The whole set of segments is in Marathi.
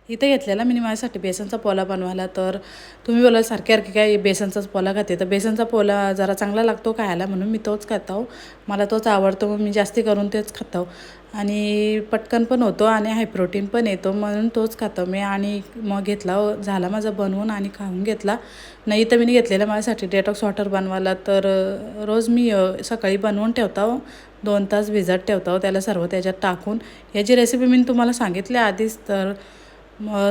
इथे घेतलेला मी माझ्यासाठी बेसनचा पोला बनवायला. तर तुम्ही बोलाल सारखी काय बेसनचाच पोला खाते, तर बेसनचा पोला जरा चांगला लागतो खायला म्हणून मी तोच खातो. मला तोच आवडतो, मग मी जास्ती करून तेच खातो आणि पटकन पण होतो आणि हाय प्रोटीन पण येतो म्हणून तोच खातो मी. आणि मग घेतला, झाला माझा बनवून आणि खाऊन घेतला. नाही तर मी घेतलेलं माझ्यासाठी डेटॉक्स वॉटर बनवायला. तर रोज मी सकाळी बनवून ठेवतो, 2 तास भिजत ठेवतो त्याला सर्व त्याच्यात टाकून. याची रेसिपी मी तुम्हाला सांगितली आधीच. तर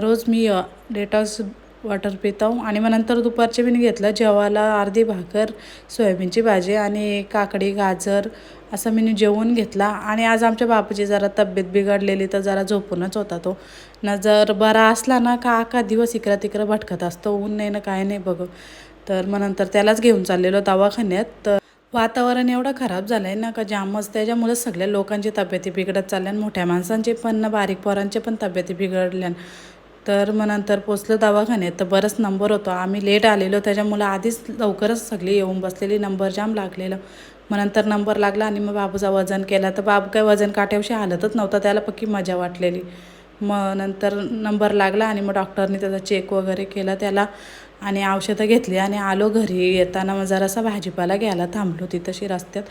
रोज मी डेटॉक्स वॉटर पितो आणि मग नंतर दुपारचे मी घेतलं जेवायला अर्धी भाकर, सोयाबीनची भाजी आणि काकडी गाजर असं मी जेवून घेतला. आणि आज आमच्या बापूची जरा तब्येत बिघडलेली, तर जरा झोपूनच होता तो. ना जर बरा असला ना का दिवस इकडं तिकडं भटकत असतो, ऊन नाही ना काय नाही बघ. तर मग नंतर त्यालाच घेऊन चाललेलो दवाखान्यात. तर वातावरण एवढं खराब झालं आहे ना का जामच, त्याच्यामुळे सगळ्या लोकांची तब्येती बिघडत चालल्या, मोठ्या माणसांची पण ना बारीक पोरांचे पण तब्येती बिघडल्या. तर मग नंतर पोचलो दवाखान्यात. तर बरंच नंबर होतो, आम्ही लेट आलेलो त्याच्यामुळं आधीच लवकरच सगळी येऊन बसलेली, नंबर जाम लागलेलं. मग नंतर नंबर लागला आणि मग बाबूचा वजन केला. तर बाबू काय वजन काट्याविषयी हालतच नव्हता, त्याला पक्की मजा वाटलेली. मग नंतर नंबर लागला आणि मग डॉक्टरने त्याचा चेक वगैरे केला त्याला आणि औषधं घेतली आणि आलो घरी. येताना मग जरासा भाजीपाला घ्यायला थांबलो तिथंशी रस्त्यात.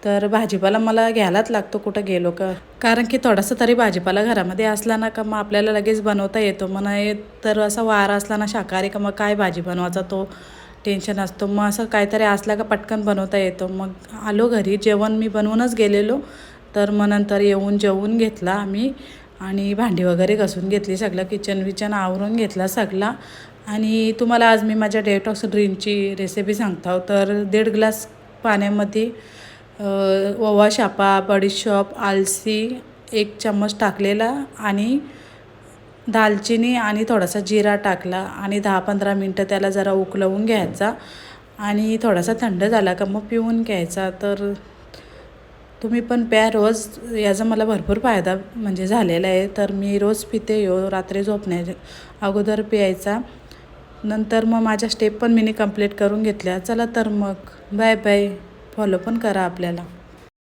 तर भाजीपाला मला घ्यायलाच लागतो कुठं गेलो का, कारण की थोडासा तरी भाजीपाला घरामध्ये असला ना का मग आपल्याला लगेच बनवता येतो. म्हणा तर असा वारा असला ना शाकाहारी का मग काय भाजी बनवायचा तो टेन्शन असतो. मग असं काहीतरी असला का पटकन बनवता येतो. मग आलो घरी, जेवण मी बनवूनच गेलेलो. तर मग नंतर येऊन जेवून घेतला आम्ही आणि भांडी वगैरे घासून घेतली, सगळं किचन आवरून घेतला सगळा. आणि तुम्हाला आज मी माझ्या डेटॉक्स ड्रिंकची रेसिपी सांगतो. तर 1.5 ग्लास पाण्यामध्ये ओवा, शापा, बडीशोप, आलसी 1 चम्मच टाकलेला आणि दालचिनी आणि थोडासा जिरा टाकला आणि 10-15 मिनटं त्याला जरा उकळवून घ्यायचा आणि थोडासा थंड झाला का मग पिऊन घ्यायचा. तर तुम्ही पण प्या रोज, याचा मला भरपूर फायदा म्हणजे झालेला आहे. तर मी रोज पिते, रात्री झोपण्याच्या अगोदर प्यायचा. नंतर मग माझ्या स्टेप पण मी कंप्लीट करून घेतल्या. चला तर मग बाय बाय, फॉलो पण करा आपल्याला.